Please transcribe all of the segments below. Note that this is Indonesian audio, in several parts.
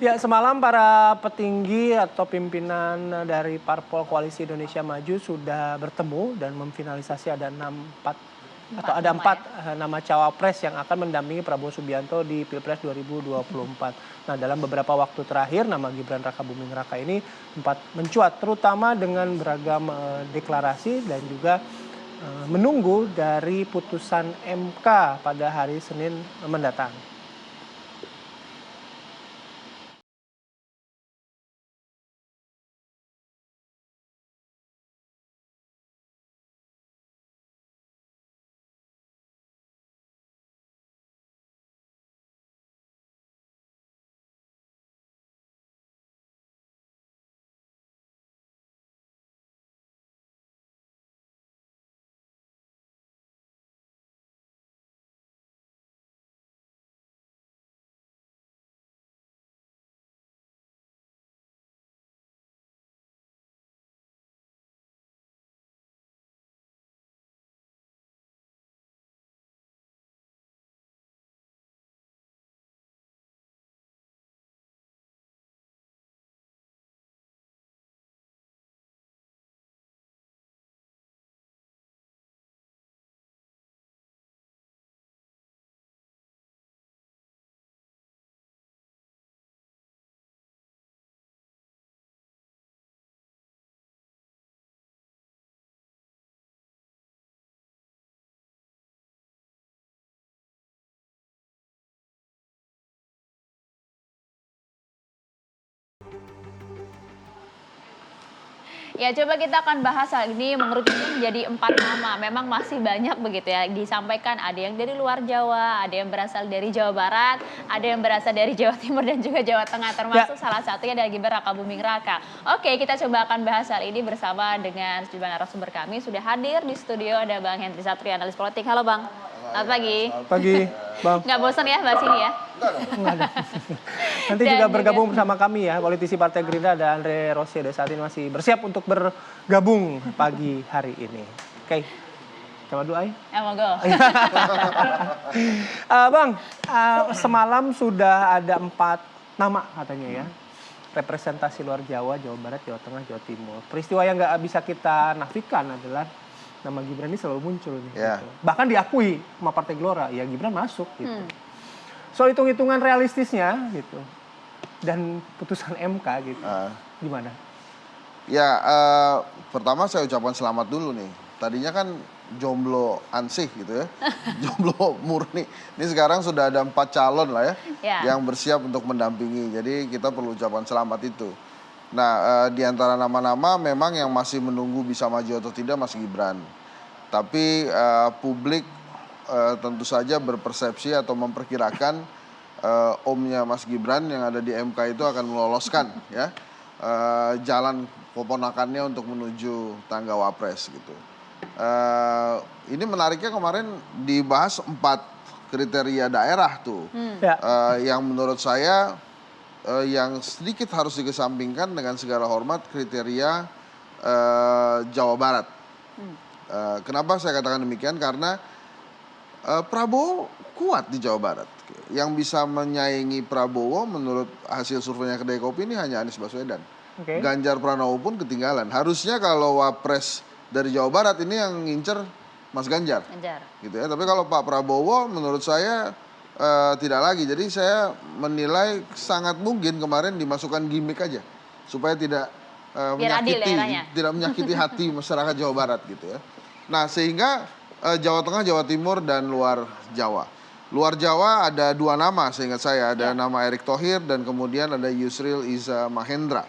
Ya, semalam para petinggi atau pimpinan dari Parpol Koalisi Indonesia Maju sudah bertemu dan memfinalisasi ada empat nama cawapres yang akan mendampingi Prabowo Subianto di Pilpres 2024. Nah, dalam beberapa waktu terakhir nama Gibran Rakabuming Raka ini sempat mencuat, terutama dengan beragam deklarasi dan juga menunggu dari putusan MK pada hari Senin mendatang. Ya, coba kita akan bahas hal ini mengerucutnya menjadi 4 nama. Memang masih banyak begitu ya disampaikan, ada yang dari luar Jawa, ada yang berasal dari Jawa Barat, ada yang berasal dari Jawa Timur dan juga Jawa Tengah, termasuk salah satunya dari Gibran Rakabuming Raka. Oke, kita coba akan bahas hal ini bersama dengan sejumlah narasumber kami. Sudah hadir di studio ada Bang Henry Satrio, analis politik. Halo Bang. Selamat pagi. Pagi, Bang. Nggak bosan ya bahas ini ya? Enggak ada. Nanti juga bergabung bersama kami ya, politisi Partai Gerindra ada Andre Rosiade saat ini masih bersiap untuk bergabung pagi hari ini. Oke, coba doa ya. Monggo. Bang, semalam sudah ada 4 nama katanya ya. Representasi luar Jawa, Jawa Barat, Jawa Tengah, Jawa Timur. Peristiwa yang nggak bisa kita nafikan adalah nama Gibran ini selalu muncul nih. Yeah. Gitu. Bahkan diakui sama Partai Gelora, ya Gibran masuk gitu. Soal hitung-hitungan realistisnya gitu. Dan putusan MK gitu. Gimana? Ya, pertama saya ucapkan selamat dulu nih. Tadinya kan jomblo ansih gitu ya. Jomblo murni. Ini sekarang sudah ada 4 calon lah ya. Yang bersiap untuk mendampingi. Jadi kita perlu ucapan selamat itu. Nah, di antara nama-nama memang yang masih menunggu bisa maju atau tidak Mas Gibran. Tapi publik tentu saja berpersepsi atau memperkirakan omnya Mas Gibran yang ada di MK itu akan meloloskan ya jalan keponakannya untuk menuju tangga wapres gitu. Ini menariknya kemarin dibahas 4 kriteria daerah tuh. Yang menurut saya yang sedikit harus dikesampingkan dengan segala hormat kriteria Jawa Barat. Kenapa saya katakan demikian? Karena Prabowo kuat di Jawa Barat. Yang bisa menyaingi Prabowo menurut hasil surveinya Kedai Kopi ini hanya Anies Baswedan. Ganjar Pranowo pun ketinggalan. Harusnya kalau wapres dari Jawa Barat ini yang ngincer Mas Ganjar. Gitu ya. Tapi kalau Pak Prabowo menurut saya tidak lagi. Jadi saya menilai sangat mungkin kemarin dimasukkan gimmick aja supaya tidak menyakiti hati masyarakat Jawa Barat gitu ya. Nah, sehingga Jawa Tengah, Jawa Timur dan luar Jawa. Luar Jawa ada 2 nama seingat saya, ada nama Erick Thohir dan kemudian ada Yusril Iza Mahendra.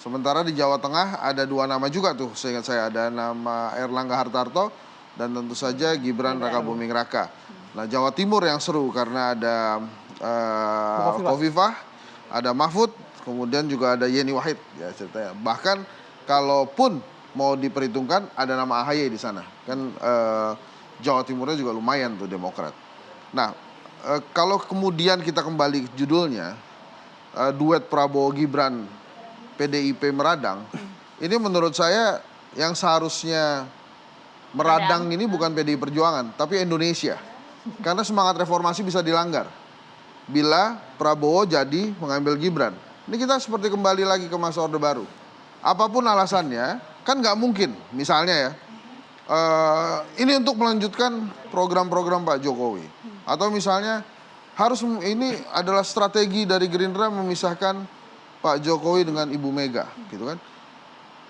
Sementara di Jawa Tengah ada 2 nama juga tuh seingat saya, ada nama Erlangga Hartarto dan tentu saja Gibran Rakabuming Raka. Nah, Jawa Timur yang seru karena ada Khofifah, ada Mahfud, kemudian juga ada Yeni Wahid ya ceritanya. Bahkan kalaupun mau diperhitungkan ada nama AHY di sana. Kan Jawa Timurnya juga lumayan tuh Demokrat. Nah, kalau kemudian kita kembali ke judulnya, duet Prabowo Gibran PDIP meradang, ini menurut saya yang seharusnya meradang ini bukan PDI Perjuangan, tapi Indonesia. Karena semangat reformasi bisa dilanggar bila Prabowo jadi mengambil Gibran. Ini kita seperti kembali lagi ke masa Orde Baru. Apapun alasannya, kan nggak mungkin. Misalnya ya, ini untuk melanjutkan program-program Pak Jokowi. Atau misalnya ini adalah strategi dari Gerindra memisahkan Pak Jokowi dengan Ibu Mega, gitu kan?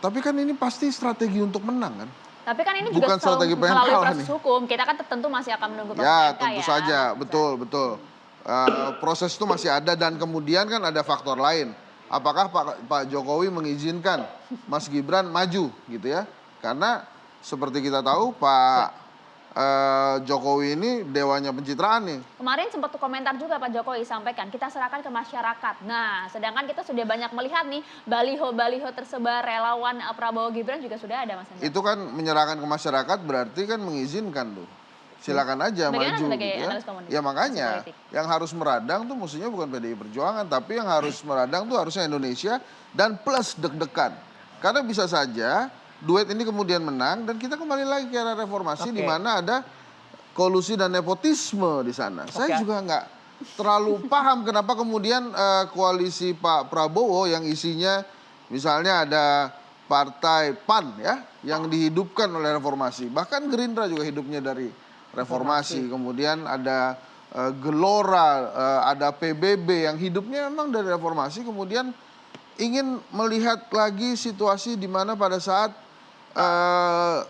Tapi kan ini pasti strategi untuk menang kan? Tapi kan ini bukan juga strategi pengen melalui kalah proses nih. hukum. Kita kan tentu masih akan menunggu proses Ya, MK tentu ya. saja, betul. Proses itu masih ada dan kemudian kan ada faktor lain. Apakah Pak Jokowi mengizinkan Mas Gibran maju gitu ya? Karena seperti kita tahu Pak Jokowi ini dewanya pencitraan nih. Kemarin sempat komentar juga Pak Jokowi sampaikan kita serahkan ke masyarakat. Nah, sedangkan kita sudah banyak melihat nih baliho-baliho tersebar relawan Prabowo Gibran juga sudah ada Mas Hendra. Itu kan menyerahkan ke masyarakat berarti kan mengizinkan tuh. Silakan aja maju gitu ya. Ya makanya yang harus meradang tuh mestinya bukan PDI Perjuangan, tapi yang harus meradang tuh harusnya Indonesia dan plus deg-degan. Karena bisa saja duet ini kemudian menang dan kita kembali lagi ke era reformasi di mana ada kolusi dan nepotisme di sana. Saya juga nggak terlalu paham kenapa kemudian koalisi Pak Prabowo yang isinya misalnya ada partai PAN ya yang dihidupkan oleh reformasi. Bahkan Gerindra juga hidupnya dari reformasi. Kemudian ada Gelora, ada PBB yang hidupnya memang dari reformasi. Kemudian ingin melihat lagi situasi di mana pada saat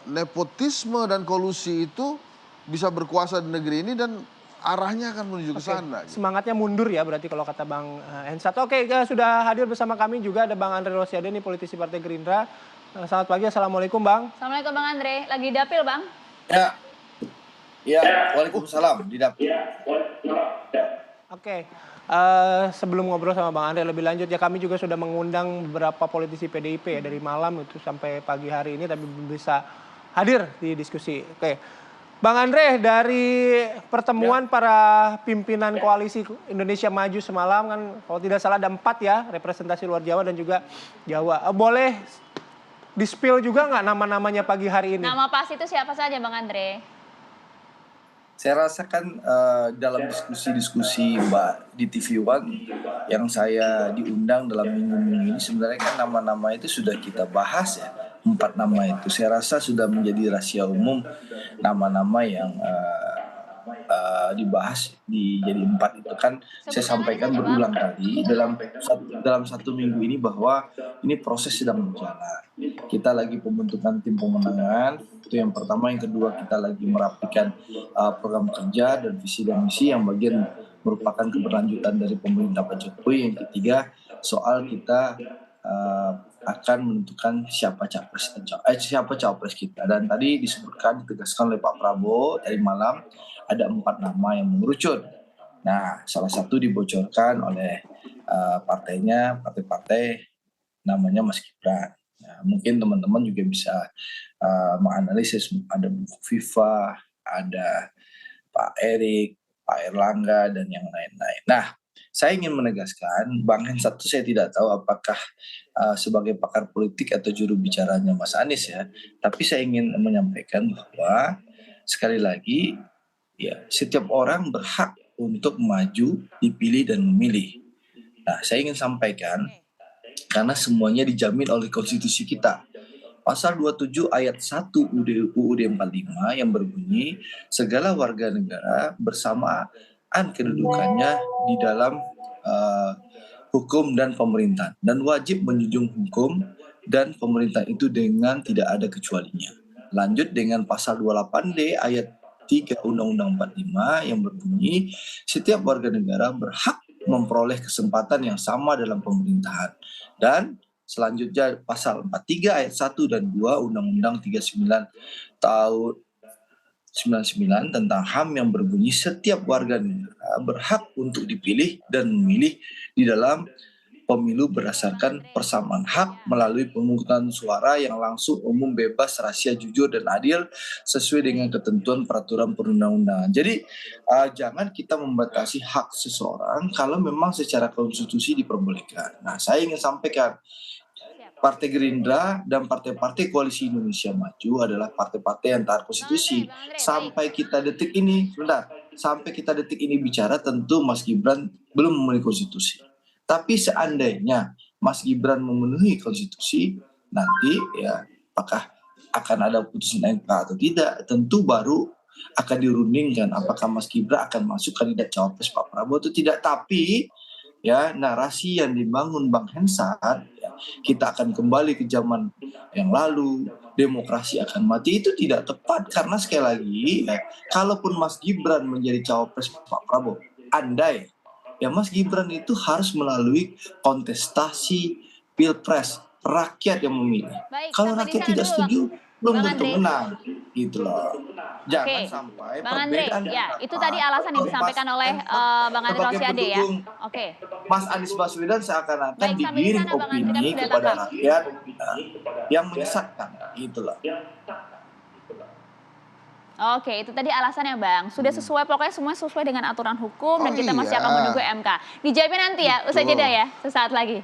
nepotisme dan kolusi itu bisa berkuasa di negeri ini dan arahnya akan menuju ke sana. Semangatnya mundur ya berarti kalau kata Bang Hensat. Oke, sudah hadir bersama kami juga ada Bang Andre Rosiade nih politisi Partai Gerindra. Selamat pagi, Assalamualaikum Bang. Assalamualaikum Bang Andre, lagi dapil Bang? Ya, waalaikumsalam di dapil. Oke. Sebelum ngobrol sama Bang Andre lebih lanjut ya kami juga sudah mengundang beberapa politisi PDIP ya dari malam itu sampai pagi hari ini tapi belum bisa hadir di diskusi. Oke. Bang Andre dari pertemuan para pimpinan koalisi Indonesia Maju semalam kan kalau tidak salah ada 4 ya representasi luar Jawa dan juga Jawa. Boleh di-spill juga nggak nama-namanya pagi hari ini? Nama pas itu siapa saja Bang Andre? Saya rasa kan dalam diskusi-diskusi Mbak di TV One yang saya diundang dalam minggu-minggu ini sebenarnya kan nama-nama itu sudah kita bahas ya. 4 nama itu saya rasa sudah menjadi rahasia umum nama-nama yang dibahas jadi 4 itu kan saya sampaikan berulang kali dalam satu minggu ini bahwa ini proses sedang berjalan. Kita lagi pembentukan tim pemenangan itu yang pertama, yang kedua kita lagi merapikan program kerja dan visi dan misi yang bagian merupakan keberlanjutan dari pemerintah Pak Jokowi. Yang ketiga soal kita akan menentukan siapa cawapres kita. Dan tadi ditegaskan oleh Pak Prabowo tadi malam ada 4 nama yang mengerucut. Nah, salah satu dibocorkan oleh partai-partai namanya Mas Gibran. Nah, mungkin teman-teman juga bisa menganalisis ada Bu Viva, ada Pak Erik, Pak Erlangga dan yang lain-lain. Nah, saya ingin menegaskan, Bang Hensat itu saya tidak tahu apakah sebagai pakar politik atau juru bicaranya Mas Anies ya, tapi saya ingin menyampaikan bahwa sekali lagi ya setiap orang berhak untuk maju, dipilih dan memilih. Nah, saya ingin sampaikan karena semuanya dijamin oleh konstitusi kita. Pasal 27 ayat 1 UUD 45 yang berbunyi segala warga negara bersamaan kedudukannya di dalam hukum dan pemerintahan dan wajib menjunjung hukum dan pemerintah itu dengan tidak ada kecualinya. Lanjut dengan pasal 28D ayat 3 Undang-Undang 45 yang berbunyi setiap warga negara berhak memperoleh kesempatan yang sama dalam pemerintahan. Dan selanjutnya pasal 43 ayat 1 dan 2 Undang-Undang 39 tahun 99 tentang HAM yang berbunyi setiap warga negara berhak untuk dipilih dan memilih di dalam pemilu berdasarkan persamaan hak melalui pemungutan suara yang langsung, umum, bebas, rahasia, jujur, dan adil sesuai dengan ketentuan peraturan perundang-undangan. Jadi jangan kita membatasi hak seseorang kalau memang secara konstitusi diperbolehkan. Nah, saya ingin sampaikan Partai Gerindra dan partai-partai koalisi Indonesia Maju adalah partai-partai yang taat konstitusi. Sampai kita detik ini bicara tentu Mas Gibran belum memenuhi konstitusi. Tapi seandainya Mas Gibran memenuhi konstitusi, nanti ya apakah akan ada putusan MK atau tidak, tentu baru akan dirundingkan apakah Mas Gibran akan masuk kandidat cawapres Pak Prabowo atau tidak. Tapi ya narasi yang dibangun Bang Hensat, ya, kita akan kembali ke zaman yang lalu, demokrasi akan mati, itu tidak tepat. Karena sekali lagi ya, kalaupun Mas Gibran menjadi cawapres Pak Prabowo, andai ya Mas Gibran itu harus melalui kontestasi pilpres, rakyat yang memilih. Baik, Kalau sampai di rakyat sana tidak dulu, setuju, belum Bang tentu Andre. menang, gitu loh. Jangan Oke, sampai Bang Andre, perbedaan ya antara itu tadi alasan yang disampaikan oleh Bang Andre sebagai Rosiade ya. pendukung Oke, Mas Anies Baswedan seakan-akan baik sampai di digiring sana Bang Andre kan opini sudah kepada tangkap. rakyat yang menyesatkan, gitu loh. Oke, itu tadi alasannya Bang. Sudah sesuai, pokoknya semua sesuai dengan aturan hukum dan kita masih akan menunggu MK. Dijawabnya nanti ya, usai jeda ya, sesaat lagi.